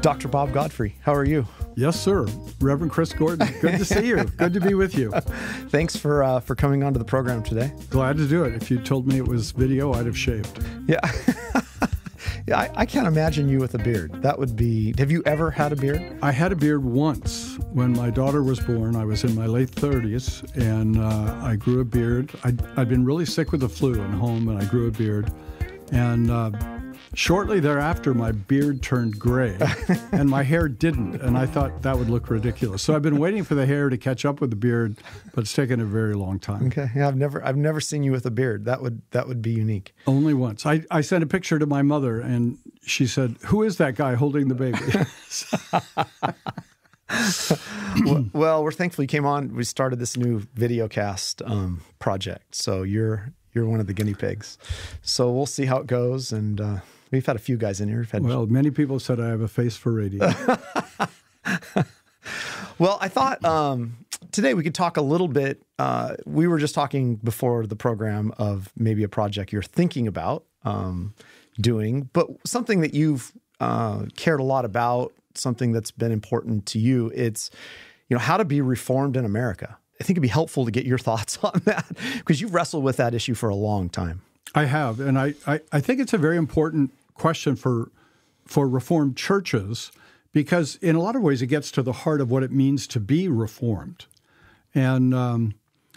Dr. Bob Godfrey, how are you? Yes, sir. Reverend Chris Gordon, good to see you. Good to be with you. Thanks for coming onto the program today. Glad to do it. If you told me it was video, I'd have shaved. Yeah. Yeah, I can't imagine you with a beard. That would be... Have you ever had a beard? I had a beard once. When my daughter was born, I was in my late 30s, and I grew a beard. I'd been really sick with the flu at home, and I grew a beard. And shortly thereafter, my beard turned gray, and my hair didn't, and I thought that would look ridiculous. So I've been waiting for the hair to catch up with the beard, but it's taken a very long time. Okay, yeah, I've never seen you with a beard. That would be unique. Only once. I sent a picture to my mother, and she said, "Who is that guy holding the baby?" Well, we're thankful you came on. We started this new video cast project, so you're one of the guinea pigs. So we'll see how it goes, and we've had a few guys in here. Well, many people said I have a face for radio. Well, I thought today we could talk a little bit. We were just talking before the program of maybe a project you're thinking about doing, but something that you've cared a lot about, something that's been important to you. It's, how to be reformed in America. I think it'd be helpful to get your thoughts on that because you've wrestled with that issue for a long time. I have, and I think it's a very important question for Reformed churches because in a lot of ways it gets to the heart of what it means to be Reformed. And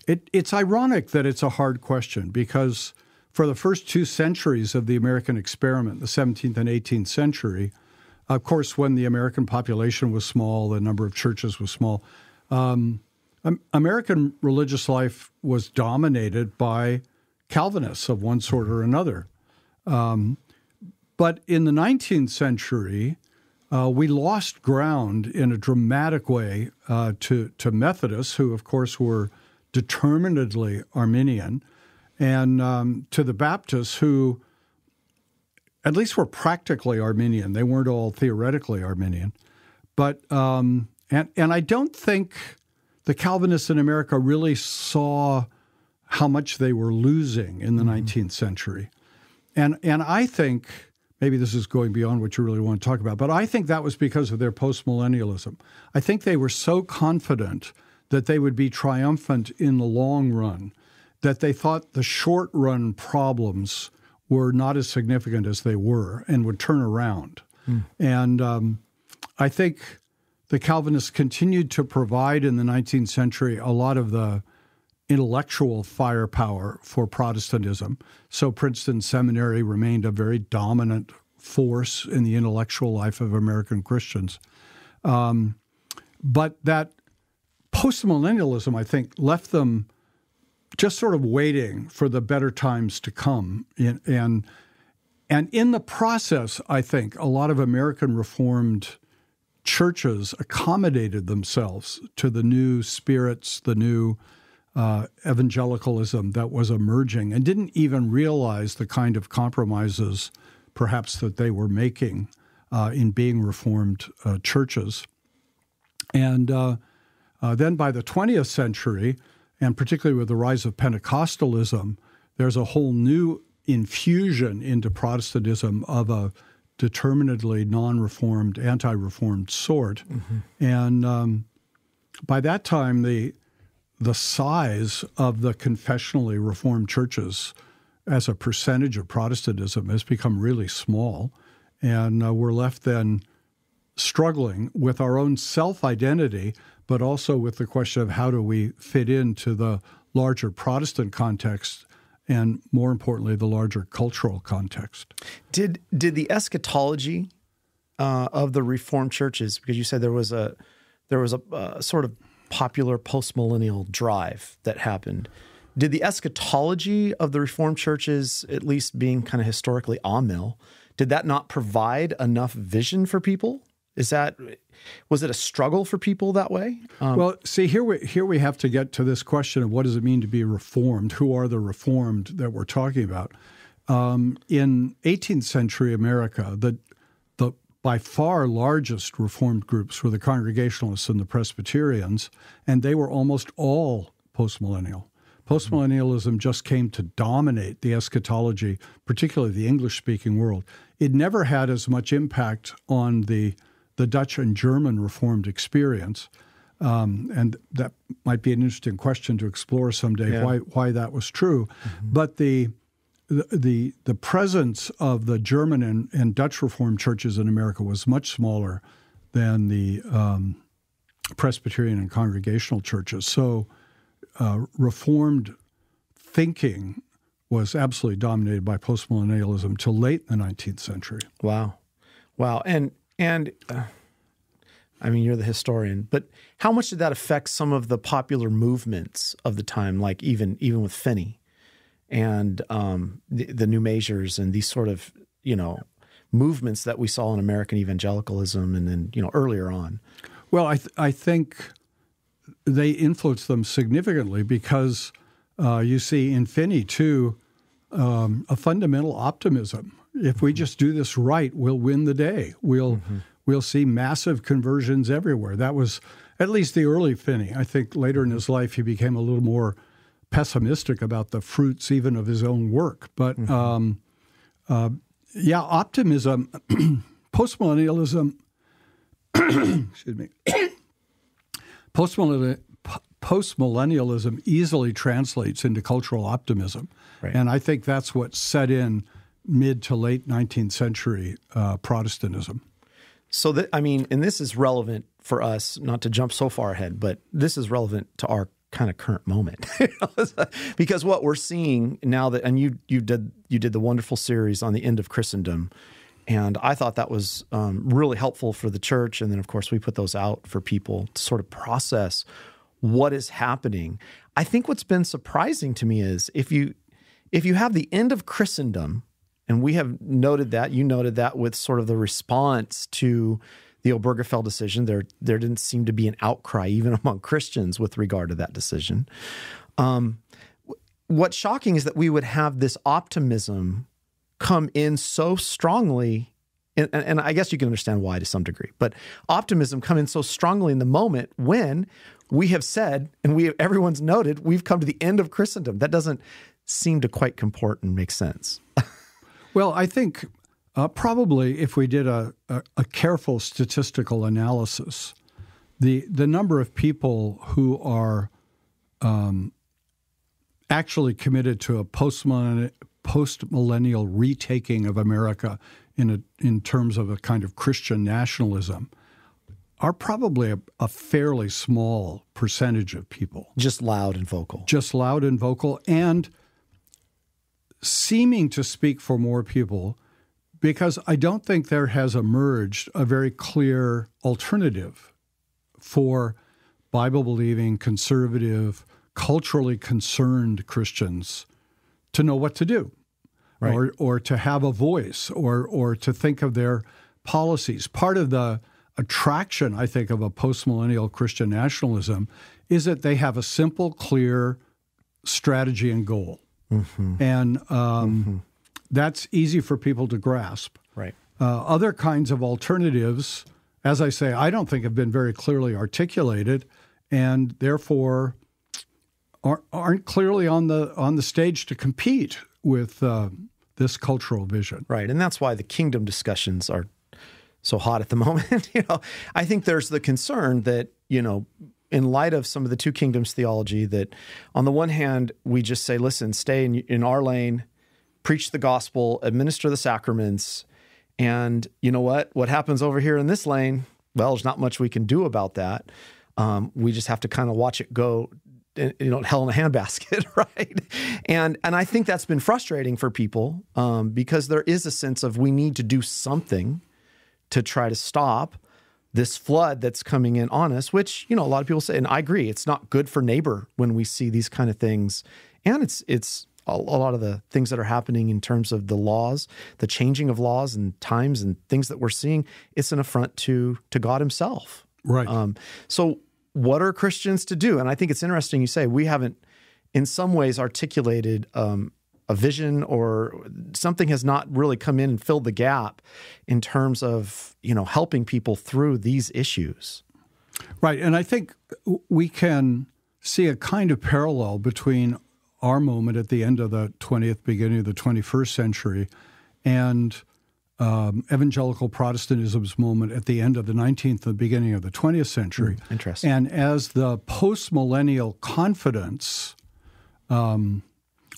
it's ironic that it's a hard question because for the first 2 centuries of the American experiment, the 17th and 18th century, of course, when the American population was small, the number of churches was small, American religious life was dominated by Calvinists of one sort or another. But in the 19th century, we lost ground in a dramatic way to Methodists, who, of course, were determinedly Arminian, and to the Baptists, who at least were practically Arminian. They weren't all theoretically Arminian. But and I don't think the Calvinists in America really saw how much they were losing in the 19th century. And I think, maybe this is going beyond what you really want to talk about, but I think that was because of their postmillennialism. I think they were so confident that they would be triumphant in the long run that they thought the short-run problems were not as significant as they were and would turn around. And I think the Calvinists continued to provide in the 19th century a lot of the intellectual firepower for Protestantism. So Princeton Seminary remained a very dominant force in the intellectual life of American Christians. But that postmillennialism, I think, left them just sort of waiting for the better times to come. And in the process, I think, a lot of American Reformed churches accommodated themselves to the new spirits, the new evangelicalism that was emerging, and didn't even realize the kind of compromises perhaps that they were making in being Reformed churches. And then by the 20th century, and particularly with the rise of Pentecostalism, there's a whole new infusion into Protestantism of a determinedly non-Reformed, anti-Reformed sort. And by that time, the size of the confessionally Reformed churches as a percentage of Protestantism has become really small. And we're left then struggling with our own self-identity, but also with the question of how do we fit into the larger Protestant context and, more importantly, the larger cultural context. Did the eschatology of the Reformed churches, because you said there was a sort of popular postmillennial drive that happened, did the eschatology of the Reformed churches, at least being kind of historically amill, did that not provide enough vision for people? Was it a struggle for people that way? Well, see, here we have to get to this question of what does it mean to be Reformed? Who are the Reformed that we're talking about? In 18th century America, the by far largest Reformed groups were the Congregationalists and the Presbyterians, and they were almost all postmillennial. Postmillennialism just came to dominate the eschatology, particularly the English-speaking world. It never had as much impact on the the Dutch and German Reformed experience. And that might be an interesting question to explore someday, why that was true. Mm-hmm. But the presence of the German and Dutch Reformed churches in America was much smaller than the Presbyterian and Congregational churches. So Reformed thinking was absolutely dominated by postmillennialism till late in the 19th century. Wow. And I mean, you're the historian, but how much did that affect some of the popular movements of the time, like even with Finney and the New Measures and these sort of, movements that we saw in American evangelicalism and then, earlier on? Well, I think they influenced them significantly because you see in Finney, too, a fundamental optimism. If we just do this right, we'll win the day. We'll see massive conversions everywhere. That was at least the early Finney. I think later in his life, he became a little more pessimistic about the fruits even of his own work. But optimism, postmillennialism, excuse me, postmillennialism easily translates into cultural optimism. Right. And I think that's what set in mid to late 19th century Protestantism. So, and this is relevant for us, not to jump so far ahead, but this is relevant to our kind of current moment. Because what we're seeing now that, and you did the wonderful series on the end of Christendom, and I thought that was really helpful for the church. And then, of course, we put those out for people to sort of process what is happening. I think what's been surprising to me is if you have the end of Christendom, and we have noted that, you noted that with sort of the response to the Obergefell decision, there didn't seem to be an outcry even among Christians with regard to that decision. What's shocking is that we would have this optimism come in so strongly, and I guess you can understand why to some degree, but optimism come in so strongly in the moment when we have said, and everyone's noted, we've come to the end of Christendom. That doesn't seem to quite comport and make sense. Well, I think probably if we did a careful statistical analysis, the number of people who are actually committed to a postmillennial retaking of America in terms of a kind of Christian nationalism are probably a fairly small percentage of people. Just loud and vocal. And seeming to speak for more people, because I don't think there has emerged a very clear alternative for Bible-believing, conservative, culturally concerned Christians to know what to do, right, or to have a voice, or to think of their policies. Part of the attraction, I think, of a postmillennial Christian nationalism is that they have a simple, clear strategy and goal. Mm-hmm. And that's easy for people to grasp. Right. Other kinds of alternatives, as I say, I don't think have been very clearly articulated, and therefore aren't clearly on the stage to compete with this cultural vision. Right, and that's why the kingdom discussions are so hot at the moment. I think there's the concern that, in light of some of the two kingdoms theology, that on the one hand, we just say, listen, stay in our lane, preach the gospel, administer the sacraments, and you know what happens over here in this lane, well, there's not much we can do about that. We just have to kind of watch it go, hell in a handbasket, right? And I think that's been frustrating for people because there is a sense of we need to do something to try to stop this flood that's coming in on us, which, a lot of people say, and I agree, it's not good for neighbor when we see these kind of things. And it's a lot of the things that are happening in terms of the laws, the changing of laws and times and things that we're seeing, it's an affront to God himself. Right. So what are Christians to do? And I think it's interesting you say we haven't in some ways articulated a vision, or something has not really come in and filled the gap in terms of, helping people through these issues. Right. And I think we can see a kind of parallel between our moment at the end of the 20th, beginning of the 21st century, and evangelical Protestantism's moment at the end of the 19th and the beginning of the 20th century. Interesting. And as the post-millennial confidence,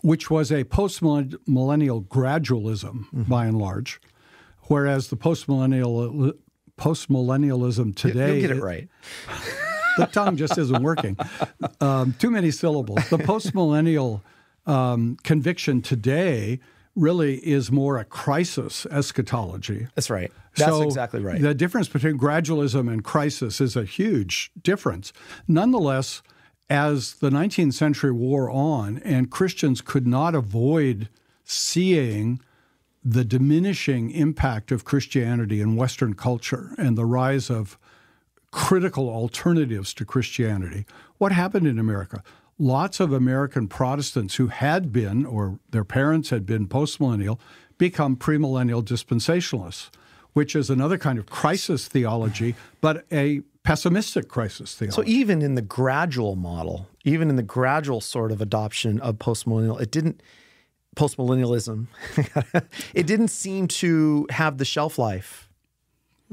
which was a post-millennial gradualism by and large, whereas the post-millennialism today— You'll get it right. The tongue just isn't working. Too many syllables. The post-millennial conviction today really is more a crisis eschatology. That's right. That's exactly right. The difference between gradualism and crisis is a huge difference. Nonetheless, as the 19th century wore on and Christians could not avoid seeing the diminishing impact of Christianity in Western culture and the rise of critical alternatives to Christianity, what happened in America? Lots of American Protestants who had been, or their parents had been postmillennial, become premillennial dispensationalists, which is another kind of crisis theology, but a pessimistic crisis theology. So even in the gradual model, even in the gradual sort of adoption of postmillennialism, it didn't seem to have the shelf life,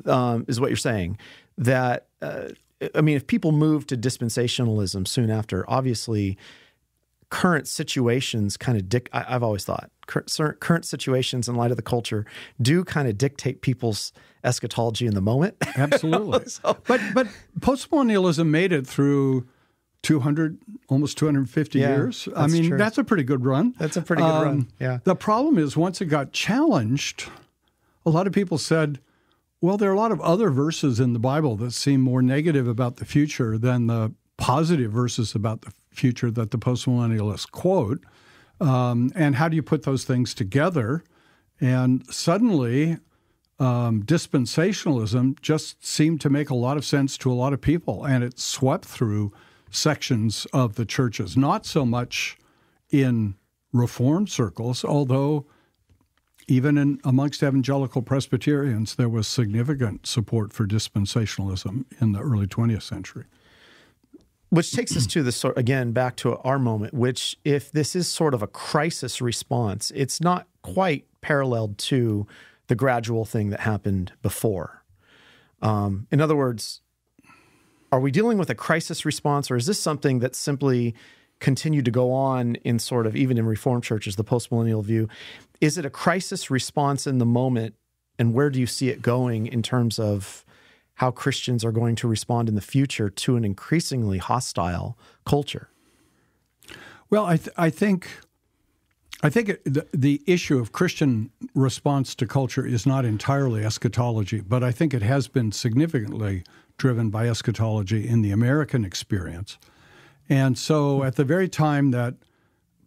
is what you're saying. That, if people move to dispensationalism soon after, obviously current situations kind of I've always thought current situations in light of the culture do kind of dictate people's eschatology in the moment. Absolutely. But postmillennialism made it through 200, almost 250 years. True. That's a pretty good run. That's a pretty good run. Yeah. The problem is once it got challenged, a lot of people said, well, there are a lot of other verses in the Bible that seem more negative about the future than the positive verses about the future that the postmillennialists quote. And how do you put those things together? And suddenly, dispensationalism just seemed to make a lot of sense to a lot of people, and it swept through sections of the churches, not so much in Reformed circles, although even amongst evangelical Presbyterians, there was significant support for dispensationalism in the early 20th century. Which takes us to back to our moment, which if this is sort of a crisis response, it's not quite paralleled to the gradual thing that happened before. In other words, are we dealing with a crisis response, or is this something that simply continued to go on in sort of, even in Reformed churches, the postmillennial view? Is it a crisis response in the moment, and where do you see it going in terms of how Christians are going to respond in the future to an increasingly hostile culture? Well, I think the issue of Christian response to culture is not entirely eschatology, but I think it has been significantly driven by eschatology in the American experience. And so at the very time that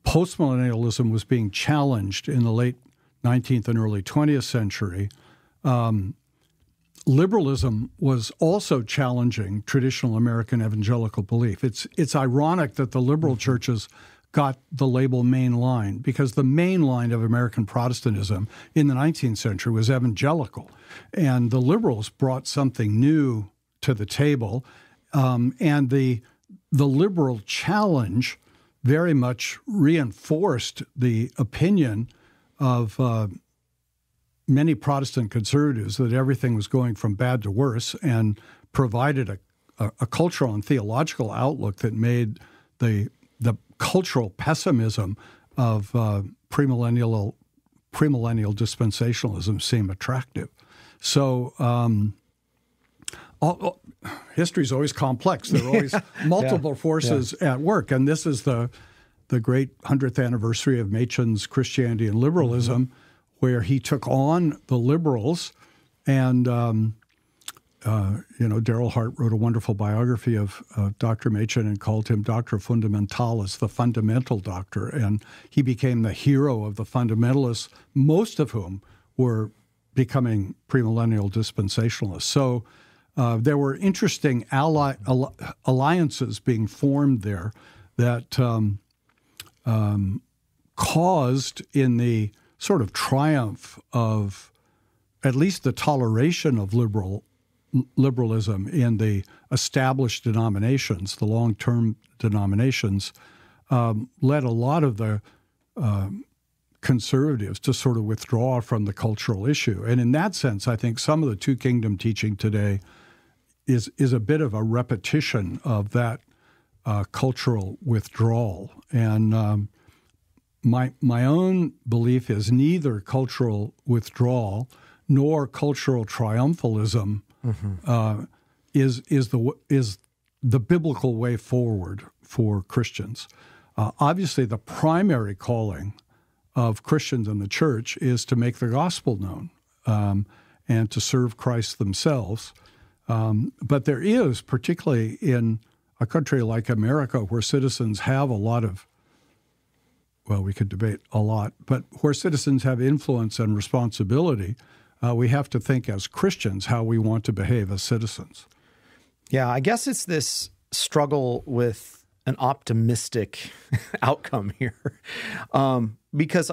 postmillennialism was being challenged in the late 19th and early 20th century, liberalism was also challenging traditional American evangelical belief. It's ironic that the liberal churches got the label mainline, because the main line of American Protestantism in the 19th century was evangelical, and the liberals brought something new to the table, and the liberal challenge very much reinforced the opinion of many Protestant conservatives that everything was going from bad to worse, and provided a cultural and theological outlook that made the cultural pessimism of premillennial dispensationalism seem attractive. So history is always complex. There are always multiple forces at work, and this is the great 100th anniversary of Machen's Christianity and Liberalism, where he took on the liberals, and Darrell Hart wrote a wonderful biography of Dr. Machen and called him Doctor Fundamentalis, the fundamental doctor, and he became the hero of the fundamentalists, most of whom were becoming premillennial dispensationalists. So there were interesting alliances being formed there that caused, in the sort of triumph of at least the toleration of liberalism in the established denominations, the long-term denominations, led a lot of the conservatives to sort of withdraw from the cultural issue. And in that sense, I think some of the two kingdom teaching today is a bit of a repetition of that cultural withdrawal. And my own belief is neither cultural withdrawal nor cultural triumphalism is the biblical way forward for Christians. Obviously, the primary calling of Christians in the church is to make the gospel known and to serve Christ themselves. But there is, particularly in a country like America, where citizens have a lot of, well, we could debate a lot, but where citizens have influence and responsibility, we have to think as Christians how we want to behave as citizens. Yeah, I guess it's this struggle with an optimistic outcome here. Because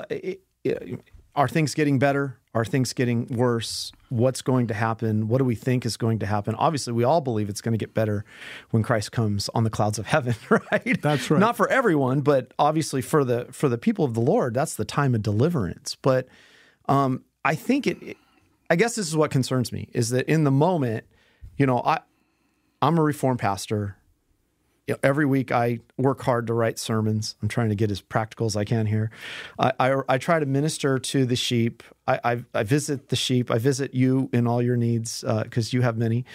are things getting better? Are things getting worse? What's going to happen? What do we think is going to happen? Obviously, we all believe it's going to get better when Christ comes on the clouds of heaven, right? That's right. Not for everyone, but obviously for the people of the Lord, that's the time of deliverance. But I think I guess this is what concerns me, is that in the moment, I'm a Reformed pastor. Every week I work hard to write sermons. I'm trying to get as practical as I can here. I try to minister to the sheep. I visit the sheep. I visit you in all your needs because you have many.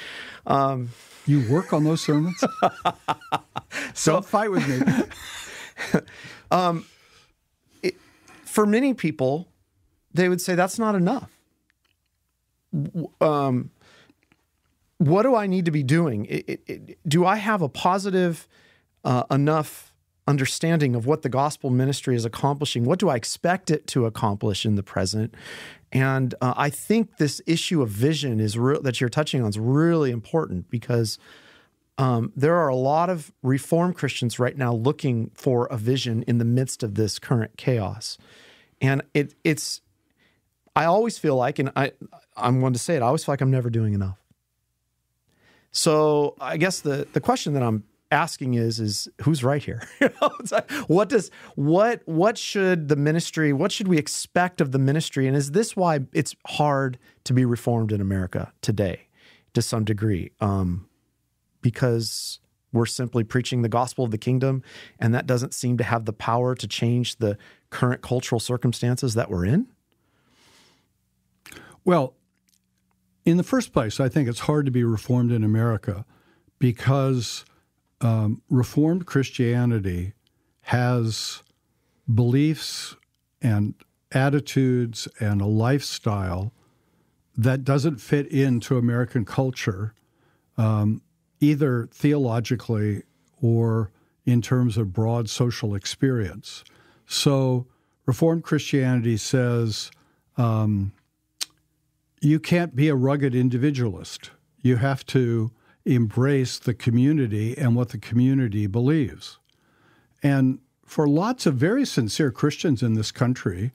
You work on those sermons? Don't fight with me. For many people, they would say that's not enough. What do I need to be doing? Do I have a positive enough understanding of what the gospel ministry is accomplishing? What do I expect it to accomplish in the present? And I think this issue of vision that you're touching on is really important because there are a lot of Reformed Christians right now looking for a vision in the midst of this current chaos. And I always feel like, and I'm going to say it, I always feel like I'm never doing enough. So I guess the question that I'm asking is who's right here? What should the ministry, what should we expect of the ministry? And is this why it's hard to be Reformed in America today to some degree? Because we're simply preaching the gospel of the kingdom, and that doesn't seem to have the power to change the current cultural circumstances that we're in? Well, in the first place, I think it's hard to be Reformed in America because Reformed Christianity has beliefs and attitudes and a lifestyle that doesn't fit into American culture, either theologically or in terms of broad social experience. So Reformed Christianity says, you can't be a rugged individualist. You have to embrace the community and what the community believes. And for lots of very sincere Christians in this country,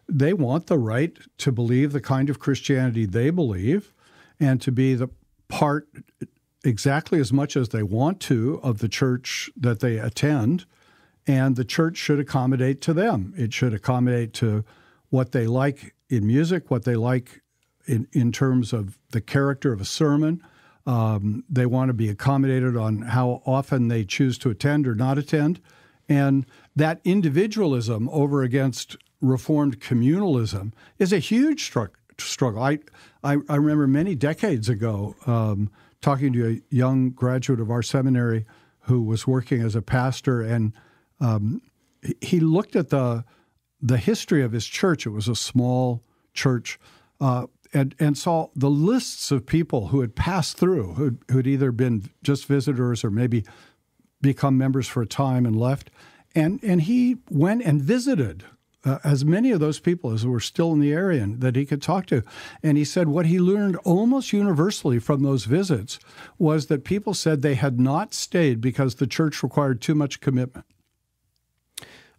they want the right to believe the kind of Christianity they believe and to be the part exactly as much as they want to of the church that they attend. And the church should accommodate to them. It should accommodate to what they like in music, what they like in terms of the character of a sermon. They want to be accommodated on how often they choose to attend or not attend. And that individualism over against Reformed communalism is a huge struggle. I remember many decades ago talking to a young graduate of our seminary who was working as a pastor, and he looked at the history of his church. It was a small church, and saw the lists of people who had passed through, who'd either been just visitors or maybe become members for a time and left. And he went and visited as many of those people as were still in the area and that he could talk to. And he said what he learned almost universally from those visits was that people said they had not stayed because the church required too much commitment.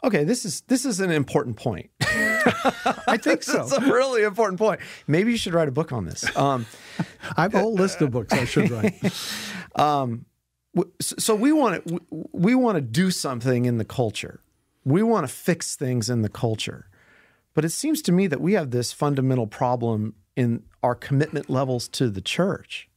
Okay, this is an important point. I think so. It's a really important point. Maybe you should write a book on this. I have a whole list of books I should write. So we want to do something in the culture. We want to fix things in the culture. But it seems to me that we have this fundamental problem in our commitment levels to the church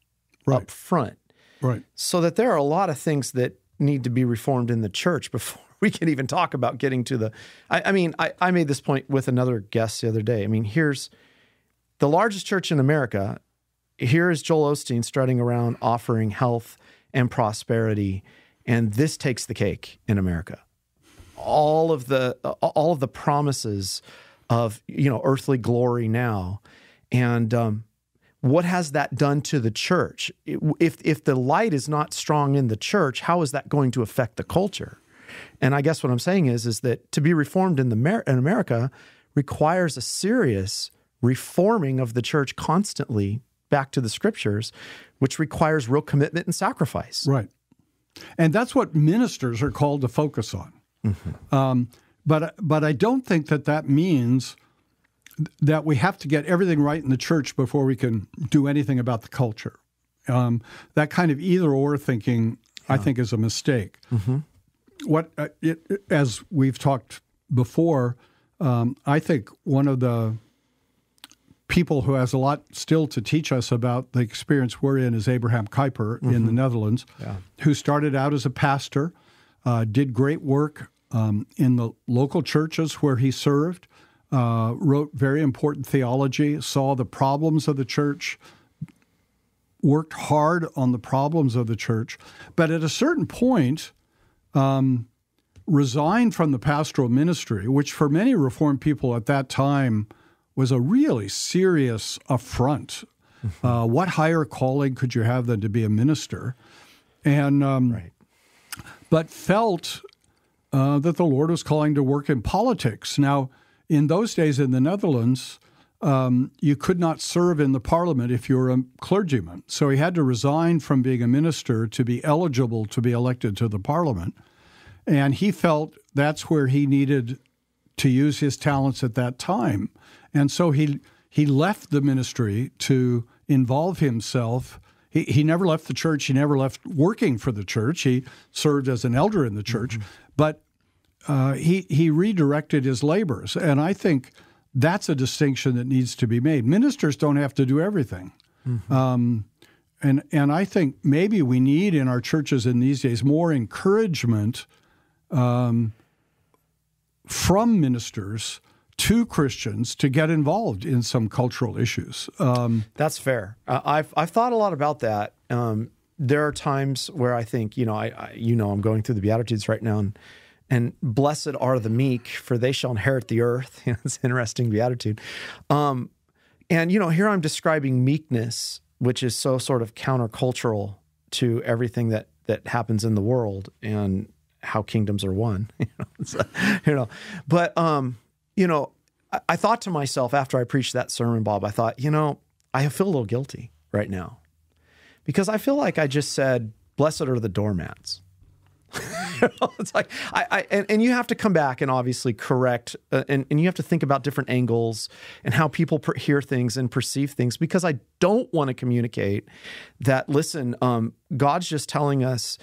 up front. Right. So that there are a lot of things that need to be reformed in the church before we can even talk about getting to the... I made this point with another guest the other day. I mean, here's the largest church in America. Here is Joel Osteen strutting around offering health and prosperity, and this takes the cake in America. All of the promises of, earthly glory now. And what has that done to the church? If the light is not strong in the church, how is that going to affect the culture? And I guess what I'm saying is that to be reformed in America requires a serious reforming of the church constantly back to the scriptures, which requires real commitment and sacrifice. Right. And that's what ministers are called to focus on. Mm-hmm. But I don't think that means that we have to get everything right in the church before we can do anything about the culture. That kind of either-or thinking, I think, is a mistake. Mm-hmm. As we've talked before, I think one of the people who has a lot still to teach us about the experience we're in is Abraham Kuyper in the Netherlands, who started out as a pastor, did great work in the local churches where he served, wrote very important theology, saw the problems of the church, worked hard on the problems of the church, but at a certain point resigned from the pastoral ministry, which for many Reformed people at that time was a really serious affront. Mm-hmm. What higher calling could you have than to be a minister? And but felt that the Lord was calling to work in politics. Now, in those days in the Netherlands, you could not serve in the parliament if you were a clergyman. So he had to resign from being a minister to be eligible to be elected to the parliament. And he felt that's where he needed to use his talents at that time. And so he left the ministry to involve himself. He never left the church. He never left working for the church. He served as an elder in the church. Mm-hmm. But he redirected his labors. And I think that's a distinction that needs to be made. Ministers don't have to do everything. Mm-hmm. And I think maybe we need in our churches in these days more encouragement from ministers to Christians to get involved in some cultural issues. That's fair. I've thought a lot about that. There are times where I think, I'm going through the Beatitudes right now, and blessed are the meek, for they shall inherit the earth. It's an interesting beatitude. And here I'm describing meekness, which is so sort of countercultural to everything that happens in the world and how kingdoms are won. But I thought to myself after I preached that sermon, Bob, I thought, I feel a little guilty right now because I feel like I just said, blessed are the doormats. It's like and you have to come back and obviously correct, and you have to think about different angles and how people hear things and perceive things, because I don't want to communicate that, listen, God's just telling us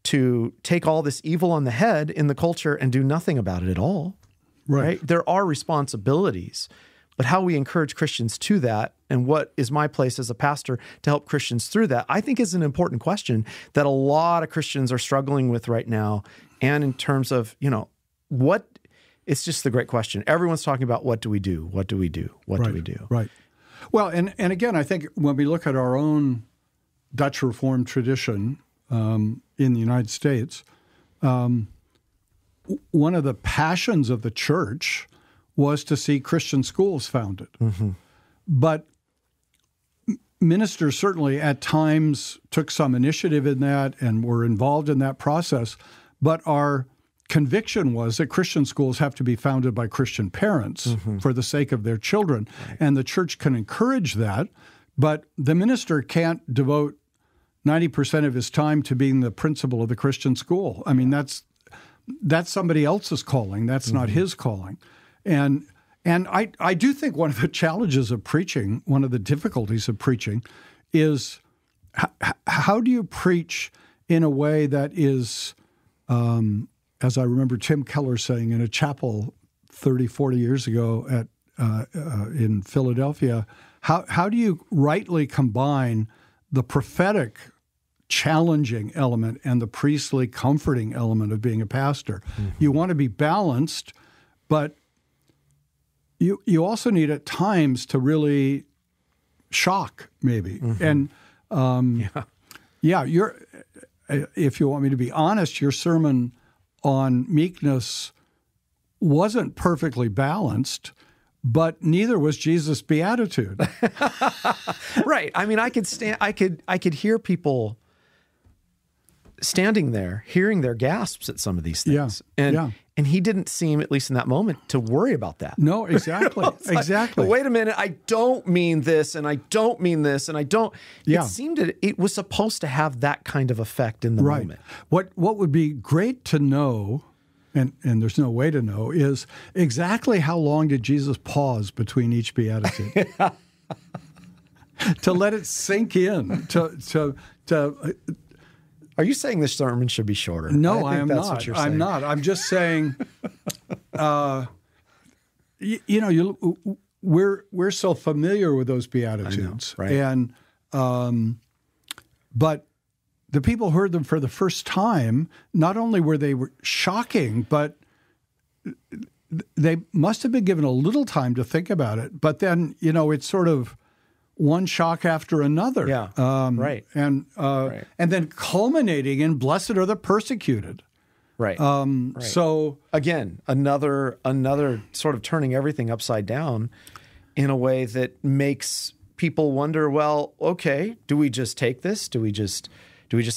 to take all this evil on the head in the culture and do nothing about it at all. Right? There are responsibilities, but how we encourage Christians to that and what is my place as a pastor to help Christians through that, I think is an important question that a lot of Christians are struggling with right now. And in terms of, it's just the great question. Everyone's talking about what do we do? What do we do? What do we do? Right. Well, and again, I think when we look at our own Dutch Reformed tradition in the United States, one of the passions of the church was to see Christian schools founded. Mm-hmm. But ministers certainly at times took some initiative in that and were involved in that process. But our conviction was that Christian schools have to be founded by Christian parents for the sake of their children. Right. And the church can encourage that, but the minister can't devote 90% of his time to being the principal of the Christian school. I mean, that's somebody else's calling. That's not his calling. And I do think one of the challenges of preaching, one of the difficulties of preaching is how do you preach in a way that is, as I remember Tim Keller saying in a chapel 30, 40 years ago in Philadelphia. How do you rightly combine the prophetic challenging element and the priestly comforting element of being a pastor? Mm-hmm. You want to be balanced, but you also need at times to really shock, maybe. Mm-hmm. And if you want me to be honest, your sermon on meekness wasn't perfectly balanced, but neither was Jesus' beatitude. Right. I mean, I could hear people standing there, hearing their gasps at some of these things. Yeah. And he didn't seem, at least in that moment, to worry about that. No, exactly. Exactly. Like, wait a minute, I don't mean this, and I don't mean this, and I don't. Yeah. It seemed that it was supposed to have that kind of effect in the moment. What would be great to know, and there's no way to know, is exactly how long did Jesus pause between each beatitude? To let it sink in, Are you saying this sermon should be shorter? No, I am not. What you're saying. I'm not. I'm just saying, we're so familiar with those Beatitudes. I know, right. And, but the people who heard them for the first time, not only were they shocking, but they must have been given a little time to think about it. But then, it's sort of one shock after another. Yeah, right. And then culminating in blessed are the persecuted. Right. Right. So again, another sort of turning everything upside down in a way that makes people wonder, well, okay, do we just take this? Do we just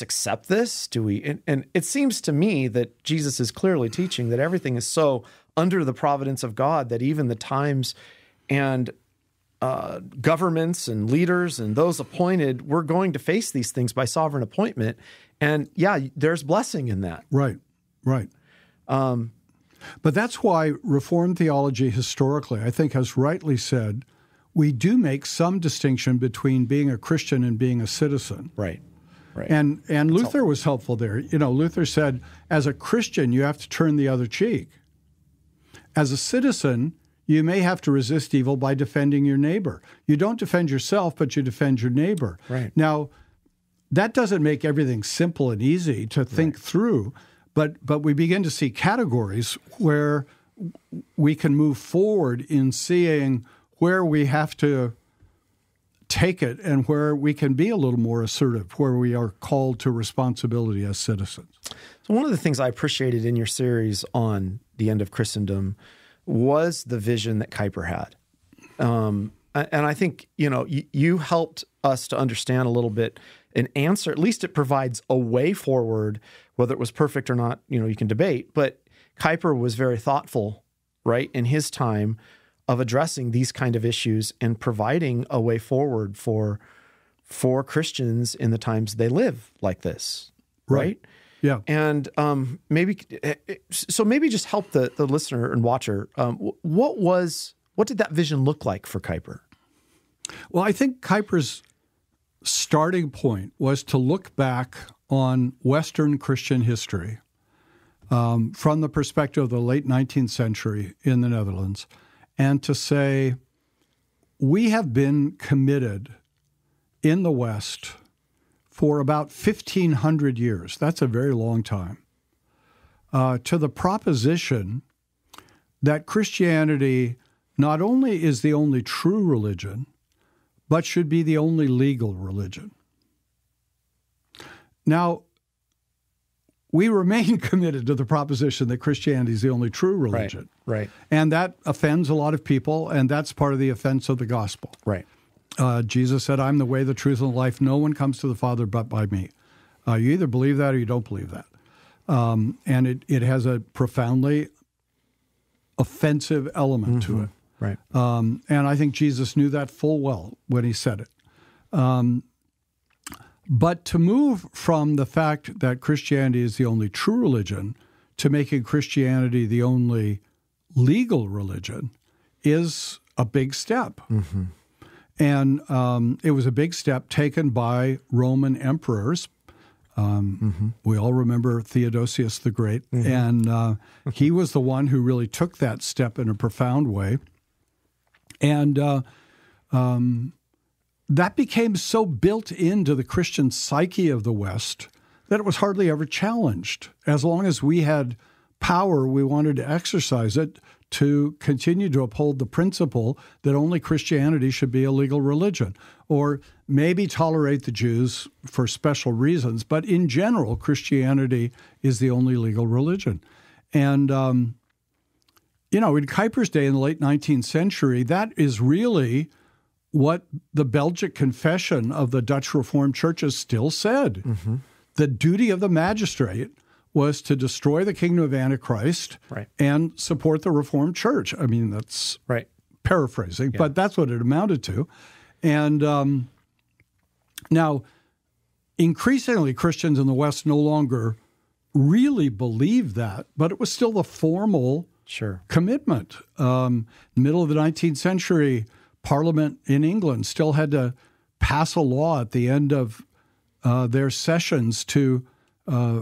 accept this? And it seems to me that Jesus is clearly teaching that everything is so under the providence of God that even the times and governments and leaders and those appointed, we're going to face these things by sovereign appointment. And there's blessing in that. Right. But that's why Reformed theology historically, I think, has rightly said, we do make some distinction between being a Christian and being a citizen. Right. And Luther was helpful there. Luther said, as a Christian, you have to turn the other cheek. As a citizen, you may have to resist evil by defending your neighbor. You don't defend yourself, but you defend your neighbor. Right. Now, that doesn't make everything simple and easy to think through, but we begin to see categories where we can move forward in seeing where we have to take it and where we can be a little more assertive, where we are called to responsibility as citizens. So one of the things I appreciated in your series on the end of Christendom was the vision that Kuyper had. And I think, you helped us to understand a little bit an answer. At least it provides a way forward, whether it was perfect or not, you can debate. But Kuyper was very thoughtful, right, in his time of addressing these kind of issues and providing a way forward for Christians in the times they live like this, right? Yeah. And maybe just help the listener and watcher. What did that vision look like for Kuyper? Well, I think Kuyper's starting point was to look back on Western Christian history from the perspective of the late 19th century in the Netherlands, and to say, we have been committed in the West for about 1,500 years, that's a very long time, to the proposition that Christianity not only is the only true religion, but should be the only legal religion. Now, we remain committed to the proposition that Christianity is the only true religion. Right. And that offends a lot of people, and that's part of the offense of the gospel. Right. Jesus said, I'm the way, the truth, and the life. No one comes to the Father but by me. You either believe that or you don't believe that. And it has a profoundly offensive element to it. Right. And I think Jesus knew that full well when he said it. But to move from the fact that Christianity is the only true religion to making Christianity the only legal religion is a big step. Mm-hmm. And it was a big step taken by Roman emperors. We all remember Theodosius the Great, and he was the one who really took that step in a profound way. And that became so built into the Christian psyche of the West that it was hardly ever challenged. As long as we had power, we wanted to exercise it to continue to uphold the principle that only Christianity should be a legal religion, or maybe tolerate the Jews for special reasons. But in general, Christianity is the only legal religion. And, in Kuyper's day in the late 19th century, that is really what the Belgic Confession of the Dutch Reformed churches still said. Mm-hmm. The duty of the magistrate was to destroy the kingdom of Antichrist and support the Reformed Church. I mean, that's paraphrasing, but that's what it amounted to. And now, increasingly, Christians in the West no longer really believe that, but it was still the formal commitment. Middle of the 19th century, Parliament in England still had to pass a law at the end of their sessions to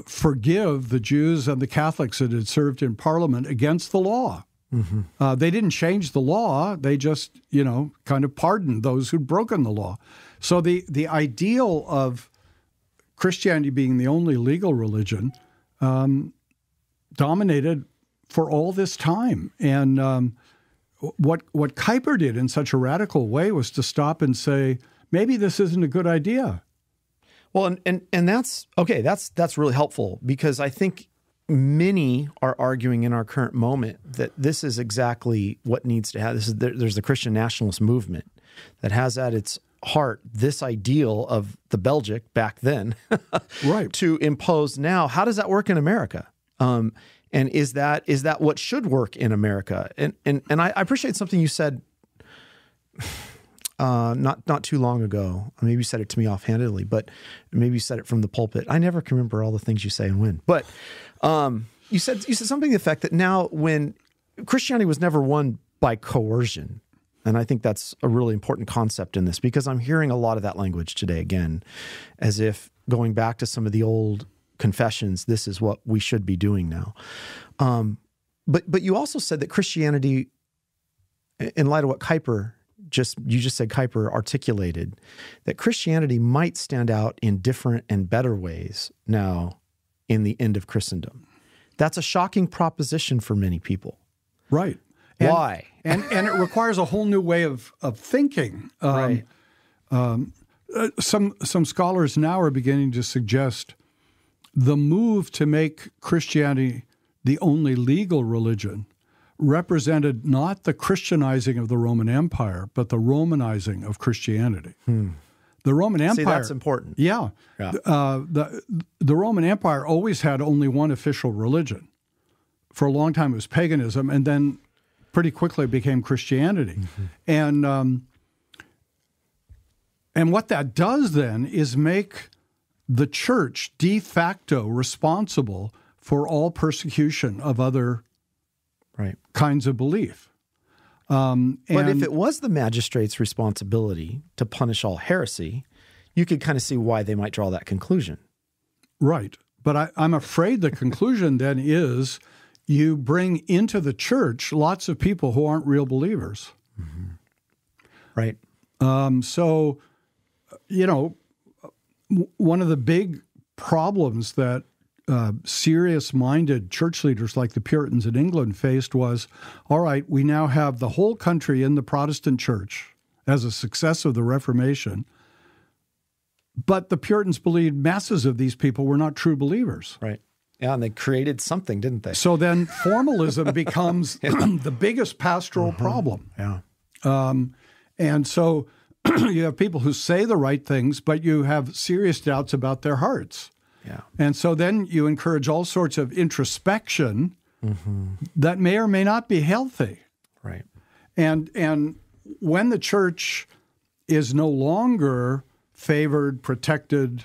forgive the Jews and the Catholics that had served in Parliament against the law. Mm-hmm. They didn't change the law. They just, kind of pardoned those who'd broken the law. So the ideal of Christianity being the only legal religion dominated for all this time. And what Kuyper did in such a radical way was to stop and say, maybe this isn't a good idea. Well, and that's okay. That's really helpful, because I think many are arguing in our current moment that this is exactly what needs to happen. There's the Christian nationalist movement that has at its heart this ideal of the Belgic back then, to impose now. How does that work in America? And is that what should work in America? And I appreciate something you said. Not too long ago. Maybe you said it to me offhandedly, but maybe you said it from the pulpit. I never can remember all the things you say and when. But you said something to the effect that now, when Christianity was never won by coercion, and I think that's a really important concept in this, because I'm hearing a lot of that language today again, as if going back to some of the old confessions, this is what we should be doing now. But you also said that Christianity, in light of what you just said Kuyper articulated, that Christianity might stand out in different and better ways now in the end of Christendom. That's a shocking proposition for many people. Right. Why? And it requires a whole new way of thinking. Some scholars now are beginning to suggest the move to make Christianity the only legal religion represented not the Christianizing of the Roman Empire, but the Romanizing of Christianity. The Roman Empire... See, that's important. Yeah. The Roman Empire always had only one official religion. For a long time it was paganism, and then pretty quickly it became Christianity. Mm-hmm. And what that does then is make the church de facto responsible for all persecution of other kinds of belief. But if it was the magistrate's responsibility to punish all heresy, you could kind of see why they might draw that conclusion. Right. But I'm afraid the conclusion then is you bring into the church lots of people who aren't real believers. Mm-hmm. Right. So, one of the big problems that serious-minded church leaders like the Puritans in England faced was, all right, we now have the whole country in the Protestant church as a success of the Reformation, but the Puritans believed masses of these people were not true believers. Right. Yeah, and they created something, didn't they? So then formalism becomes the biggest pastoral problem. Yeah. And so you have people who say the right things, but you have serious doubts about their hearts. Yeah. And so then you encourage all sorts of introspection that may or may not be healthy. Right. And when the church is no longer favored, protected,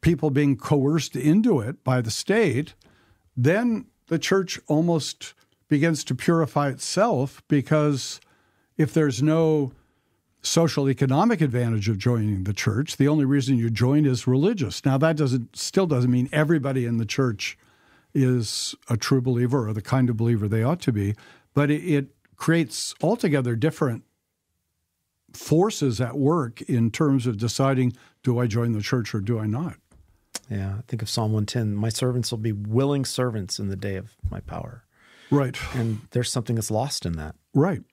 people being coerced into it by the state, then the church almost begins to purify itself, because if there's no social economic advantage of joining the church, the only reason you join is religious. Now, that still doesn't mean everybody in the church is a true believer or the kind of believer they ought to be, but it creates altogether different forces at work in terms of deciding, do I join the church or do I not? Yeah, I think of Psalm 110, my servants will be willing servants in the day of my power. Right. And there's something that's lost in that. Right.